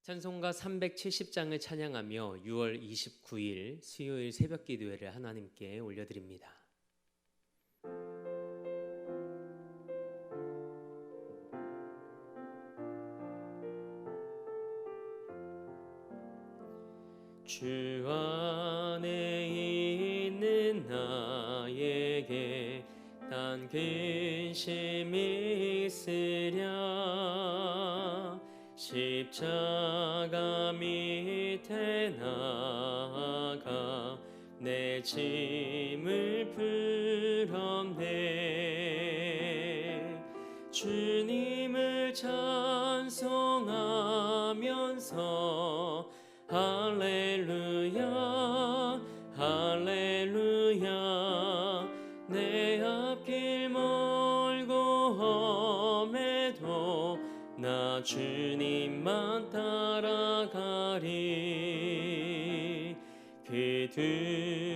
찬송가 370장을 찬양하며 6월 29일 수요일 새벽 기도회를 하나님께 올려드립니다. 주 안에 있는 나에게 단 근심이 있으랴. 십자가 밑에 나아가 내 짐을 풀었네. 주님을 찬송하면서 할렐루야 할렐루야. 내 앞길 멀고 험해도 나 주님만 따라가리. 그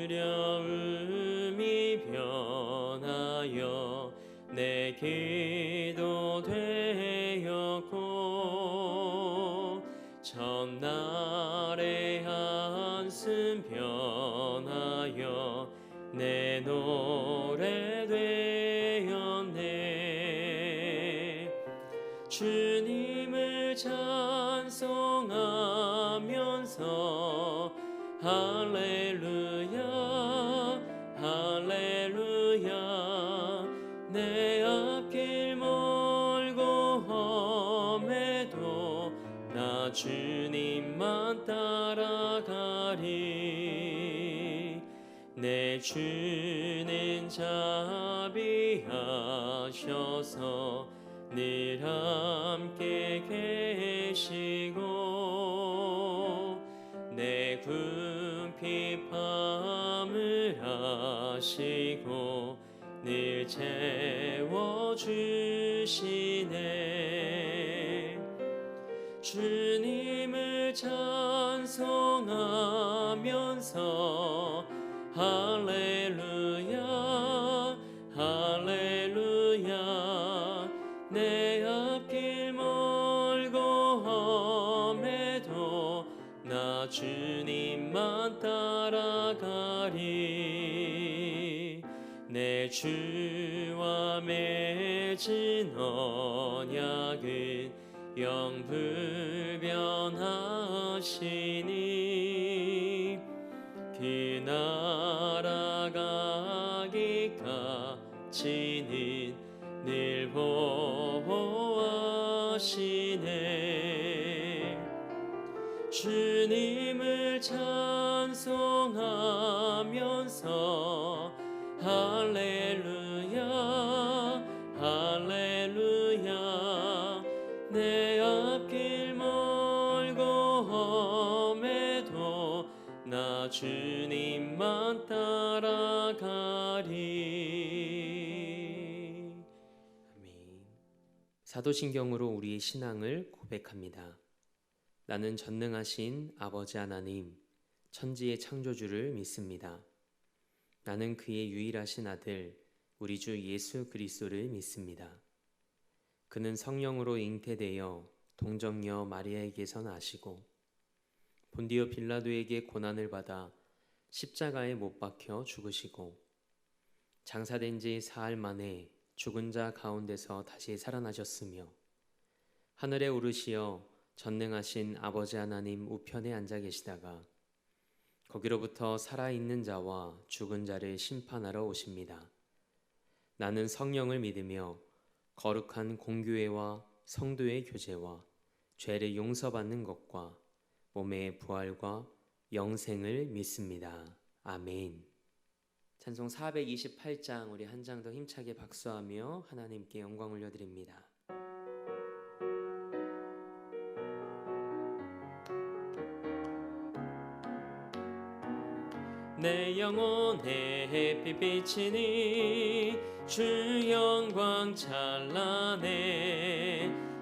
두려움이 변하여 내 기도 되었고 첫날의 한숨 변하여 내 노래 되었네. 주님을 찬송하면서 할렐루야 할렐루야. 내 앞길 멀고 험해도 나 주님만 따라가리. 내 주는 자비하셔서 늘 함께 계시고 내 궁핍함을 아시고 늘 채워주시네. 주님을 찬송하면서 할렐루야 할렐루야. 내 앞길 멀고 험해도 나 주님만 따라가리. 내 주와 맺은 언약은 영불변하시니 그 날아가기까지는 늘 보호하시네. 주님을 찬송하면서 할렐루야 할렐루야. 내 앞길 멀고 험해도 나 주님만 따라가리. 아멘. 사도신경으로 우리의 신앙을 고백합니다. 나는 전능하신 아버지 하나님, 천지의 창조주를 믿습니다. 나는 그의 유일하신 아들, 우리 주 예수 그리스도를 믿습니다. 그는 성령으로 잉태되어 동정녀 마리아에게서 나시고 본디오 빌라도에게 고난을 받아 십자가에 못 박혀 죽으시고 장사된 지 사흘 만에 죽은 자 가운데서 다시 살아나셨으며 하늘에 오르시어 전능하신 아버지 하나님 우편에 앉아 계시다가 거기로부터 살아있는 자와 죽은 자를 심판하러 오십니다. 나는 성령을 믿으며 거룩한 공교회와 성도의 교제와 죄를 용서받는 것과 몸의 부활과 영생을 믿습니다. 아멘. 찬송 428장 우리 한 장 더 힘차게 박수하며 하나님께 영광 올려드립니다. 내 영혼에 햇빛 비치니 주 영광 찬란해.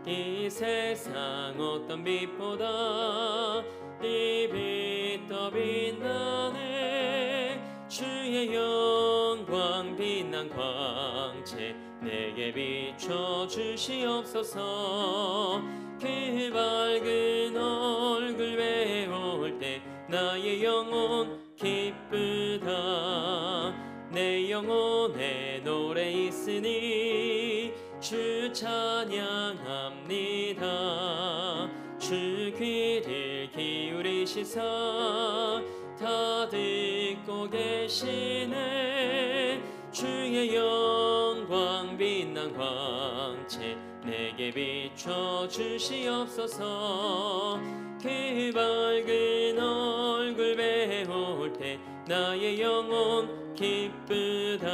이 세상 어떤 빛보다 이 빛 더 빛나네. 주의 영광 빛난 광채 내게 비춰 주시옵소서. 그 밝은 나의 영혼 기쁘다. 내 영혼에 노래 있으니 주 찬양합니다. 주 귀를 기울이시사 다 듣고 계시네. 주의 영광 빛난 광채 내게 비춰 주시옵소서. 그 밝은 얼굴 배울 때 나의 영혼 기쁘다.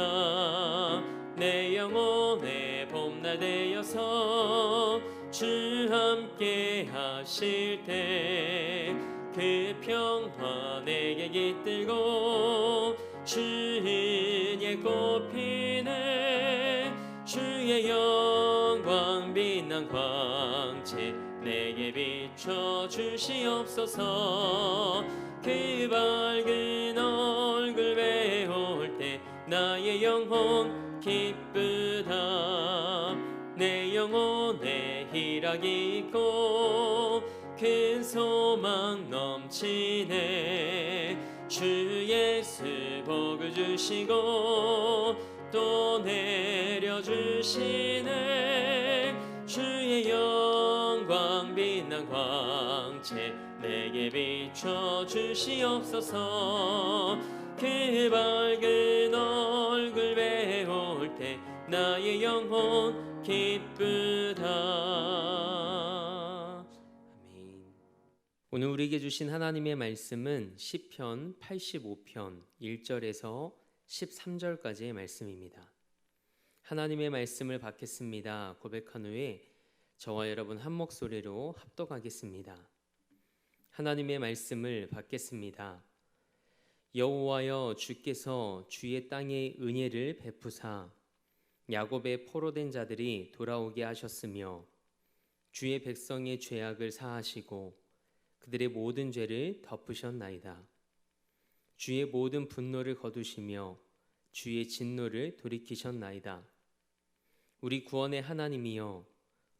내 영혼의 봄날 되어서 주 함께 하실 때 그 평화 내게 깃들고 주 은혜 꽃피네. 주의 영광 빛난 광채 내게 비춰 주시옵소서. 그 밝은 얼굴 배울 때 나의 영혼 기쁘다. 내 영혼에 희락이 있고 큰 소망 넘치네. 주 예수 복을 주시고 또 내려주시네. 주의 영광 빛난 광채 내게 비춰 주시옵소서. 그 밝은 얼굴 배울 때 나의 영혼 기쁘다. 아멘. 오늘 우리에게 주신 하나님의 말씀은 시편 85편 1절에서 13절까지의 말씀입니다. 하나님의 말씀을 받겠습니다 고백한 후에 저와 여러분 한 목소리로 합독하겠습니다. 하나님의 말씀을 받겠습니다. 여호와여, 주께서 주의 땅에 은혜를 베푸사 야곱의 포로된 자들이 돌아오게 하셨으며 주의 백성의 죄악을 사하시고 그들의 모든 죄를 덮으셨나이다. 주의 모든 분노를 거두시며 주의 진노를 돌이키셨나이다. 우리 구원의 하나님이여,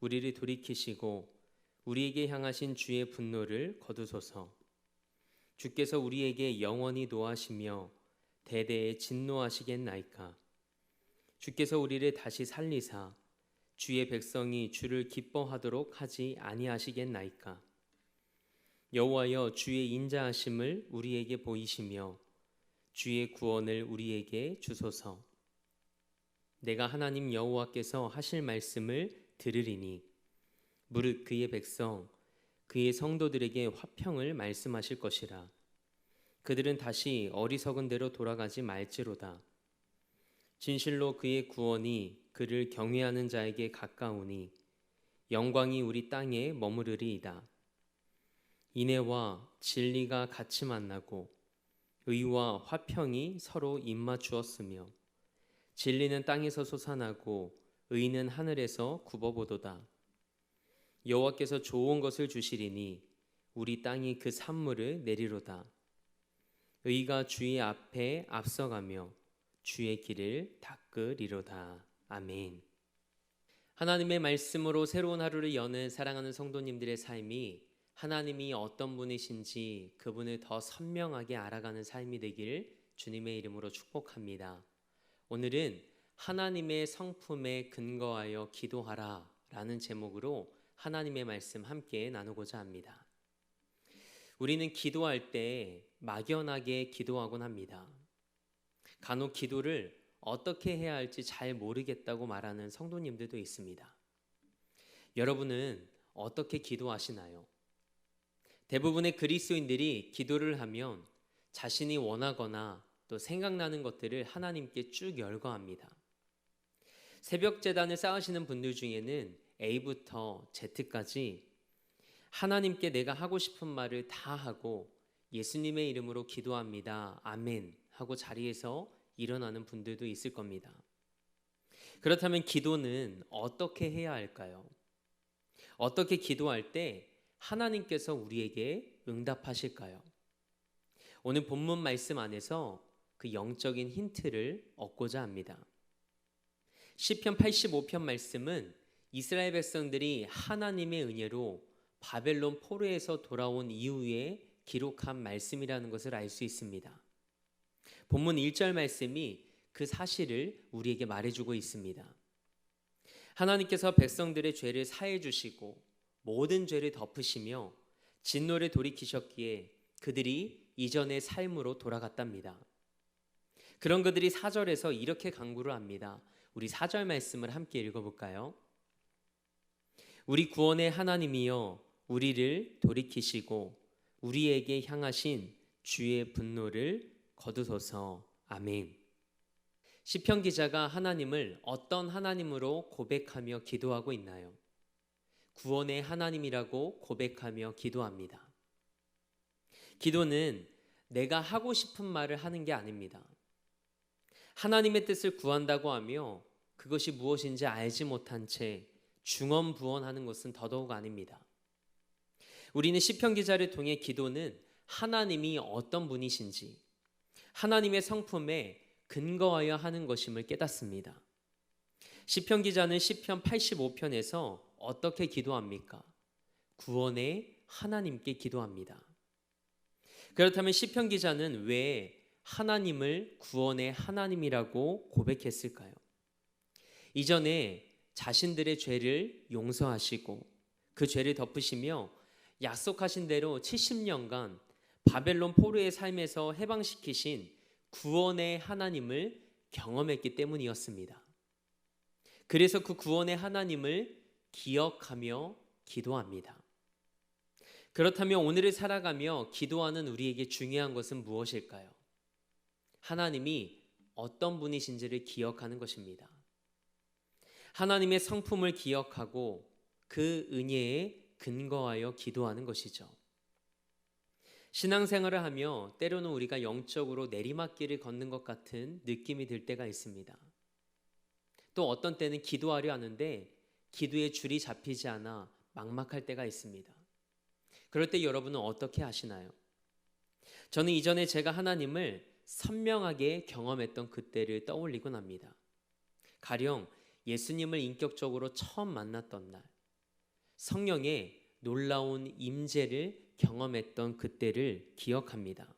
우리를 돌이키시고 우리에게 향하신 주의 분노를 거두소서. 주께서 우리에게 영원히 노하시며 대대에 진노하시겠나이까. 주께서 우리를 다시 살리사 주의 백성이 주를 기뻐하도록 하지 아니하시겠나이까. 여호와여, 주의 인자하심을 우리에게 보이시며 주의 구원을 우리에게 주소서. 내가 하나님 여호와께서 하실 말씀을 들으리니 무릇 그의 백성 그의 성도들에게 화평을 말씀하실 것이라. 그들은 다시 어리석은 대로 돌아가지 말지로다. 진실로 그의 구원이 그를 경외하는 자에게 가까우니 영광이 우리 땅에 머무르리이다. 인애와 진리가 같이 만나고 의와 화평이 서로 입맞추었으며 진리는 땅에서 솟아나고 의는 하늘에서 굽어보도다. 여호와께서 좋은 것을 주시리니 우리 땅이 그 산물을 내리로다. 의가 주의 앞에 앞서가며 주의 길을 닦으리로다. 아멘. 하나님의 말씀으로 새로운 하루를 여는 사랑하는 성도님들의 삶이 하나님이 어떤 분이신지 그분을 더 선명하게 알아가는 삶이 되길 주님의 이름으로 축복합니다. 오늘은 하나님의 성품에 근거하여 기도하라 라는 제목으로 하나님의 말씀 함께 나누고자 합니다. 우리는 기도할 때 막연하게 기도하곤 합니다. 간혹 기도를 어떻게 해야 할지 잘 모르겠다고 말하는 성도님들도 있습니다. 여러분은 어떻게 기도하시나요? 대부분의 그리스도인들이 기도를 하면 자신이 원하거나 또 생각나는 것들을 하나님께 쭉 열거합니다. 새벽 제단을 쌓으시는 분들 중에는 A부터 Z까지 하나님께 내가 하고 싶은 말을 다 하고 예수님의 이름으로 기도합니다. 아멘 하고 자리에서 일어나는 분들도 있을 겁니다. 그렇다면 기도는 어떻게 해야 할까요? 어떻게 기도할 때 하나님께서 우리에게 응답하실까요? 오늘 본문 말씀 안에서 그 영적인 힌트를 얻고자 합니다. 시편 85편 말씀은 이스라엘 백성들이 하나님의 은혜로 바벨론 포로에서 돌아온 이후에 기록한 말씀이라는 것을 알 수 있습니다. 본문 1절 말씀이 그 사실을 우리에게 말해주고 있습니다. 하나님께서 백성들의 죄를 사해 주시고 모든 죄를 덮으시며 진노를 돌이키셨기에 그들이 이전의 삶으로 돌아갔답니다. 그런 그들이 4절에서 이렇게 간구를 합니다. 우리 4절 말씀을 함께 읽어볼까요? 우리 구원의 하나님이여 우리를 돌이키시고 우리에게 향하신 주의 분노를 거두소서. 아멘. 시편 기자가 하나님을 어떤 하나님으로 고백하며 기도하고 있나요? 구원의 하나님이라고 고백하며 기도합니다. 기도는 내가 하고 싶은 말을 하는 게 아닙니다. 하나님의 뜻을 구한다고 하며 그것이 무엇인지 알지 못한 채 중언부언하는 것은 더더욱 아닙니다. 우리는 시편 기자를 통해 기도는 하나님이 어떤 분이신지 하나님의 성품에 근거하여 하는 것임을 깨닫습니다. 시편 기자는 시편 85편에서 어떻게 기도합니까? 구원의 하나님께 기도합니다. 그렇다면 시편 기자는 왜 하나님을 구원의 하나님이라고 고백했을까요? 이전에 자신들의 죄를 용서하시고 그 죄를 덮으시며 약속하신 대로 70년간 바벨론 포로의 삶에서 해방시키신 구원의 하나님을 경험했기 때문이었습니다. 그래서 그 구원의 하나님을 기억하며 기도합니다. 그렇다면 오늘을 살아가며 기도하는 우리에게 중요한 것은 무엇일까요? 하나님이 어떤 분이신지를 기억하는 것입니다. 하나님의 성품을 기억하고 그 은혜에 근거하여 기도하는 것이죠. 신앙생활을 하며 때로는 우리가 영적으로 내리막길을 걷는 것 같은 느낌이 들 때가 있습니다. 또 어떤 때는 기도하려 하는데 기도의 줄이 잡히지 않아 막막할 때가 있습니다. 그럴 때 여러분은 어떻게 하시나요? 저는 이전에 제가 하나님을 선명하게 경험했던 그때를 떠올리곤 합니다. 가령 예수님을 인격적으로 처음 만났던 날, 성령의 놀라운 임재를 경험했던 그때를 기억합니다.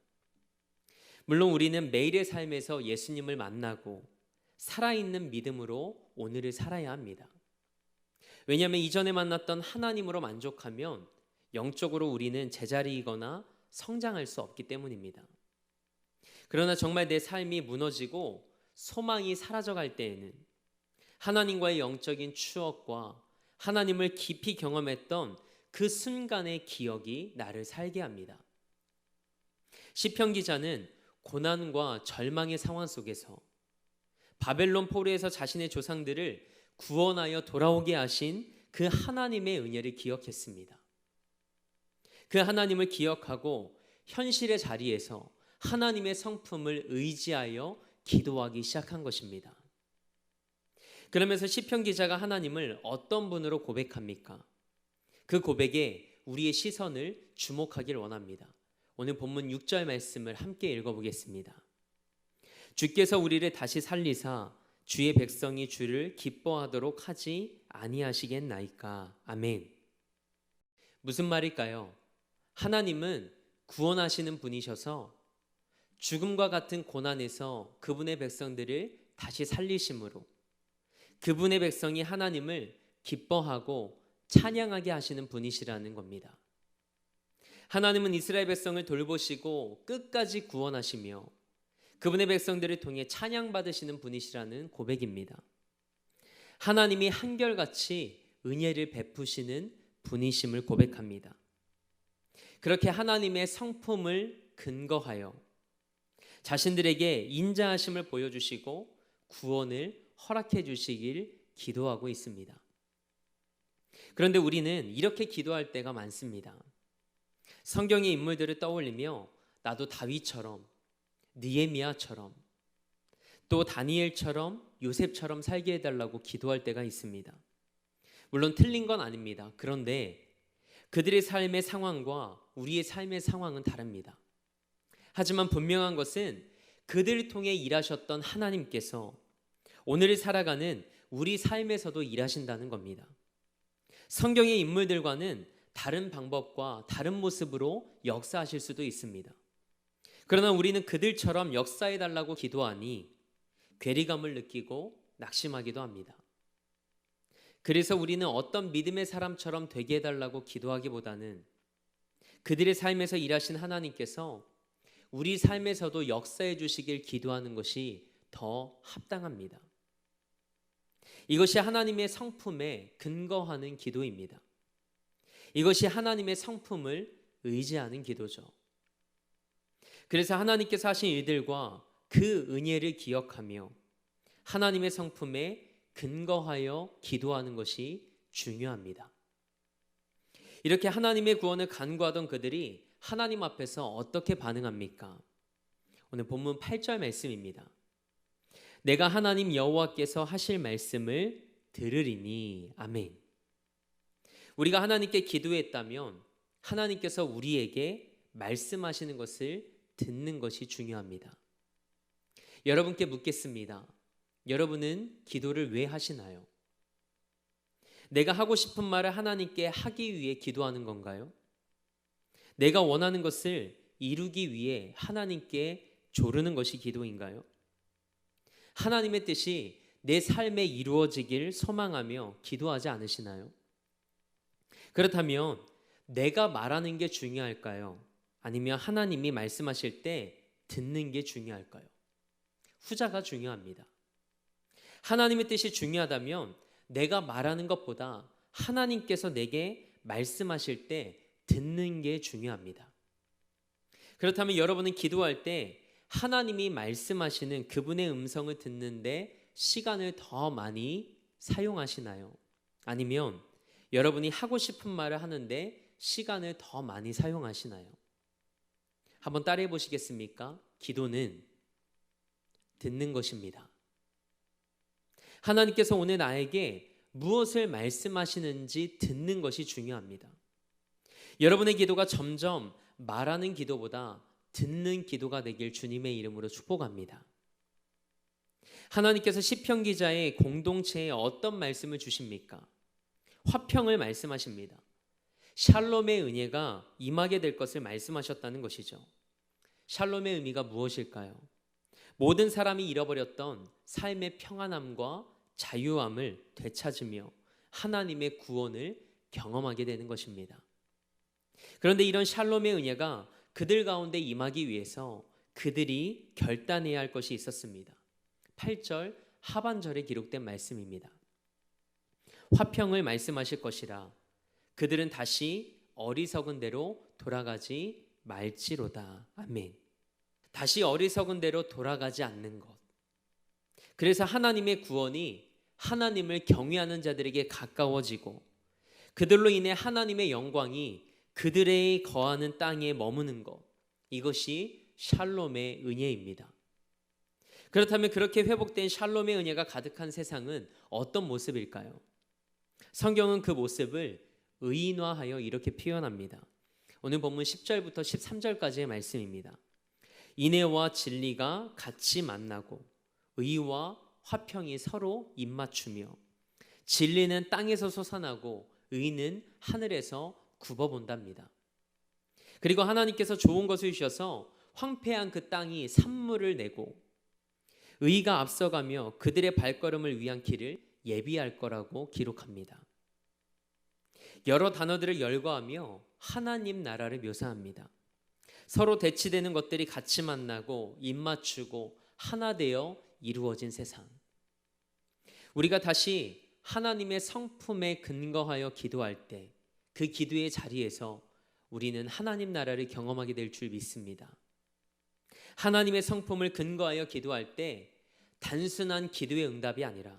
물론 우리는 매일의 삶에서 예수님을 만나고 살아있는 믿음으로 오늘을 살아야 합니다. 왜냐하면 이전에 만났던 하나님으로 만족하면 영적으로 우리는 제자리이거나 성장할 수 없기 때문입니다. 그러나 정말 내 삶이 무너지고 소망이 사라져갈 때에는 하나님과의 영적인 추억과 하나님을 깊이 경험했던 그 순간의 기억이 나를 살게 합니다. 시편 기자는 고난과 절망의 상황 속에서 바벨론 포로에서 자신의 조상들을 구원하여 돌아오게 하신 그 하나님의 은혜를 기억했습니다. 그 하나님을 기억하고 현실의 자리에서 하나님의 성품을 의지하여 기도하기 시작한 것입니다. 그러면서 시편 기자가 하나님을 어떤 분으로 고백합니까? 그 고백에 우리의 시선을 주목하길 원합니다. 오늘 본문 6절 말씀을 함께 읽어보겠습니다. 주께서 우리를 다시 살리사 주의 백성이 주를 기뻐하도록 하지 아니하시겠나이까. 아멘. 무슨 말일까요? 하나님은 구원하시는 분이셔서 죽음과 같은 고난에서 그분의 백성들을 다시 살리심으로 그분의 백성이 하나님을 기뻐하고 찬양하게 하시는 분이시라는 겁니다. 하나님은 이스라엘 백성을 돌보시고 끝까지 구원하시며 그분의 백성들을 통해 찬양받으시는 분이시라는 고백입니다. 하나님이 한결같이 은혜를 베푸시는 분이심을 고백합니다. 그렇게 하나님의 성품을 근거하여 자신들에게 인자하심을 보여주시고 구원을 허락해 주시길 기도하고 있습니다. 그런데 우리는 이렇게 기도할 때가 많습니다. 성경의 인물들을 떠올리며 나도 다윗처럼 느헤미야처럼 또 다니엘처럼 요셉처럼 살게 해달라고 기도할 때가 있습니다. 물론 틀린 건 아닙니다. 그런데 그들의 삶의 상황과 우리의 삶의 상황은 다릅니다. 하지만 분명한 것은 그들을 통해 일하셨던 하나님께서 오늘을 살아가는 우리 삶에서도 일하신다는 겁니다. 성경의 인물들과는 다른 방법과 다른 모습으로 역사하실 수도 있습니다. 그러나 우리는 그들처럼 역사해달라고 기도하니 괴리감을 느끼고 낙심하기도 합니다. 그래서 우리는 어떤 믿음의 사람처럼 되게 해달라고 기도하기보다는 그들의 삶에서 일하신 하나님께서 우리 삶에서도 역사해 주시길 기도하는 것이 더 합당합니다. 이것이 하나님의 성품에 근거하는 기도입니다. 이것이 하나님의 성품을 의지하는 기도죠. 그래서 하나님께서 하신 일들과 그 은혜를 기억하며 하나님의 성품에 근거하여 기도하는 것이 중요합니다. 이렇게 하나님의 구원을 간구하던 그들이 하나님 앞에서 어떻게 반응합니까? 오늘 본문 8절 말씀입니다. 내가 하나님 여호와께서 하실 말씀을 들으리니. 아멘. 우리가 하나님께 기도했다면 하나님께서 우리에게 말씀하시는 것을 듣는 것이 중요합니다. 여러분께 묻겠습니다. 여러분은 기도를 왜 하시나요? 내가 하고 싶은 말을 하나님께 하기 위해 기도하는 건가요? 내가 원하는 것을 이루기 위해 하나님께 조르는 것이 기도인가요? 하나님의 뜻이 내 삶에 이루어지길 소망하며 기도하지 않으시나요? 그렇다면 내가 말하는 게 중요할까요? 아니면 하나님이 말씀하실 때 듣는 게 중요할까요? 후자가 중요합니다. 하나님의 뜻이 중요하다면 내가 말하는 것보다 하나님께서 내게 말씀하실 때 듣는 게 중요합니다. 그렇다면 여러분은 기도할 때 하나님이 말씀하시는 그분의 음성을 듣는데 시간을 더 많이 사용하시나요? 아니면 여러분이 하고 싶은 말을 하는데 시간을 더 많이 사용하시나요? 한번 따라해 보시겠습니까? 기도는 듣는 것입니다. 하나님께서 오늘 나에게 무엇을 말씀하시는지 듣는 것이 중요합니다. 여러분의 기도가 점점 말하는 기도보다 듣는 기도가 되길 주님의 이름으로 축복합니다. 하나님께서 시편 기자의 공동체에 어떤 말씀을 주십니까? 화평을 말씀하십니다. 샬롬의 은혜가 임하게 될 것을 말씀하셨다는 것이죠. 샬롬의 의미가 무엇일까요? 모든 사람이 잃어버렸던 삶의 평안함과 자유함을 되찾으며 하나님의 구원을 경험하게 되는 것입니다. 그런데 이런 샬롬의 은혜가 그들 가운데 임하기 위해서 그들이 결단해야 할 것이 있었습니다. 8절 하반절에 기록된 말씀입니다. 화평을 말씀하실 것이라 그들은 다시 어리석은 대로 돌아가지 말지로다. 아멘. 다시 어리석은 대로 돌아가지 않는 것. 그래서 하나님의 구원이 하나님을 경외하는 자들에게 가까워지고 그들로 인해 하나님의 영광이 그들의 거하는 땅에 머무는 것. 이것이 샬롬의 은혜입니다. 그렇다면 그렇게 회복된 샬롬의 은혜가 가득한 세상은 어떤 모습일까요? 성경은 그 모습을 의인화하여 이렇게 표현합니다. 오늘 본문 10절부터 13절까지의 말씀입니다. 인애와 진리가 같이 만나고 의와 화평이 서로 입맞추며 진리는 땅에서 솟아나고 의는 하늘에서 굽어본답니다. 그리고 하나님께서 좋은 것을 주셔서 황폐한 그 땅이 산물을 내고 의가 앞서가며 그들의 발걸음을 위한 길을 예비할 거라고 기록합니다. 여러 단어들을 열거하며 하나님 나라를 묘사합니다. 서로 대치되는 것들이 같이 만나고 입맞추고 하나 되어 이루어진 세상. 우리가 다시 하나님의 성품에 근거하여 기도할 때 그 기도의 자리에서 우리는 하나님 나라를 경험하게 될 줄 믿습니다. 하나님의 성품을 근거하여 기도할 때 단순한 기도의 응답이 아니라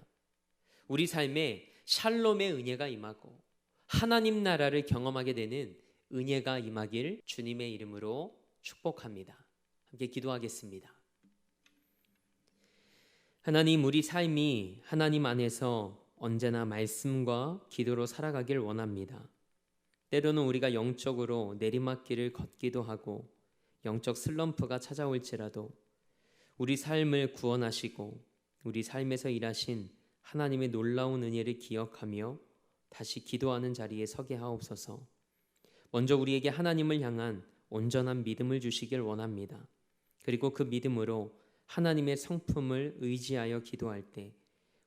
우리 삶에 샬롬의 은혜가 임하고 하나님 나라를 경험하게 되는 은혜가 임하길 주님의 이름으로 축복합니다. 함께 기도하겠습니다. 하나님, 우리 삶이 하나님 안에서 언제나 말씀과 기도로 살아가길 원합니다. 때로는 우리가 영적으로 내리막길을 걷기도 하고 영적 슬럼프가 찾아올지라도 우리 삶을 구원하시고 우리 삶에서 일하신 하나님의 놀라운 은혜를 기억하며 다시 기도하는 자리에 서게 하옵소서. 먼저 우리에게 하나님을 향한 온전한 믿음을 주시길 원합니다. 그리고 그 믿음으로 하나님의 성품을 의지하여 기도할 때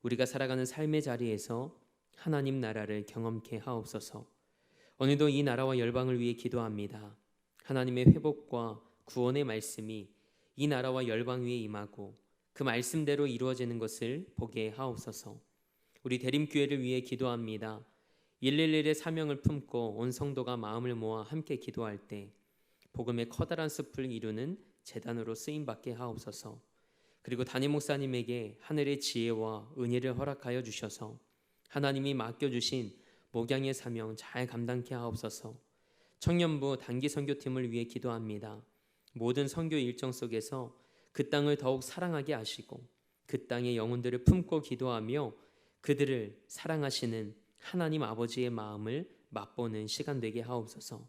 우리가 살아가는 삶의 자리에서 하나님 나라를 경험케 하옵소서. 오늘도 이 나라와 열방을 위해 기도합니다. 하나님의 회복과 구원의 말씀이 이 나라와 열방 위에 임하고 그 말씀대로 이루어지는 것을 보게 하옵소서. 우리 대림교회를 위해 기도합니다. 111의 사명을 품고 온 성도가 마음을 모아 함께 기도할 때 복음의 커다란 숲을 이루는 제단으로 쓰임받게 하옵소서. 그리고 담임 목사님에게 하늘의 지혜와 은혜를 허락하여 주셔서 하나님이 맡겨주신 목양의 사명 잘 감당케 하옵소서. 청년부 단기 선교팀을 위해 기도합니다. 모든 선교 일정 속에서 그 땅을 더욱 사랑하게 하시고 그 땅의 영혼들을 품고 기도하며 그들을 사랑하시는 하나님 아버지의 마음을 맛보는 시간 되게 하옵소서.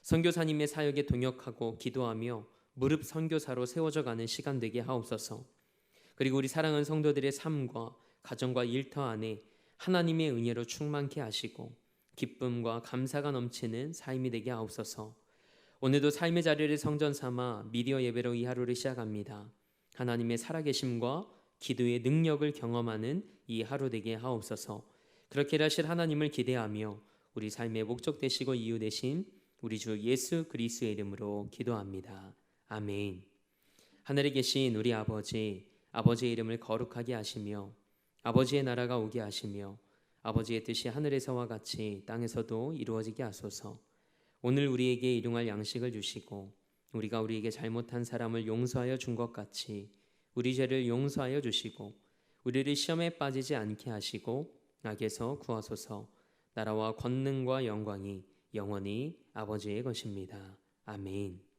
선교사님의 사역에 동역하고 기도하며 무릎 선교사로 세워져 가는 시간 되게 하옵소서. 그리고 우리 사랑하는 성도들의 삶과 가정과 일터 안에 하나님의 은혜로 충만케 하시고 기쁨과 감사가 넘치는 삶이 되게 하옵소서. 오늘도 삶의 자리를 성전 삼아 미디어 예배로 이 하루를 시작합니다. 하나님의 살아계심과 기도의 능력을 경험하는 이 하루 되게 하옵소서. 그렇게 일하실 하나님을 기대하며 우리 삶의 목적 되시고 이유 되신 우리 주 예수 그리스도의 이름으로 기도합니다. 아멘. 하늘에 계신 우리 아버지, 아버지의 이름을 거룩하게 하시며 아버지의 나라가 오게 하시며 아버지의 뜻이 하늘에서와 같이 땅에서도 이루어지게 하소서. 오늘 우리에게 일용할 양식을 주시고 우리가 우리에게 잘못한 사람을 용서하여 준 것 같이 우리 죄를 용서하여 주시고 우리를 시험에 빠지지 않게 하시고 악에서 구하소서. 나라와 권능과 영광이 영원히 아버지의 것입니다. 아멘.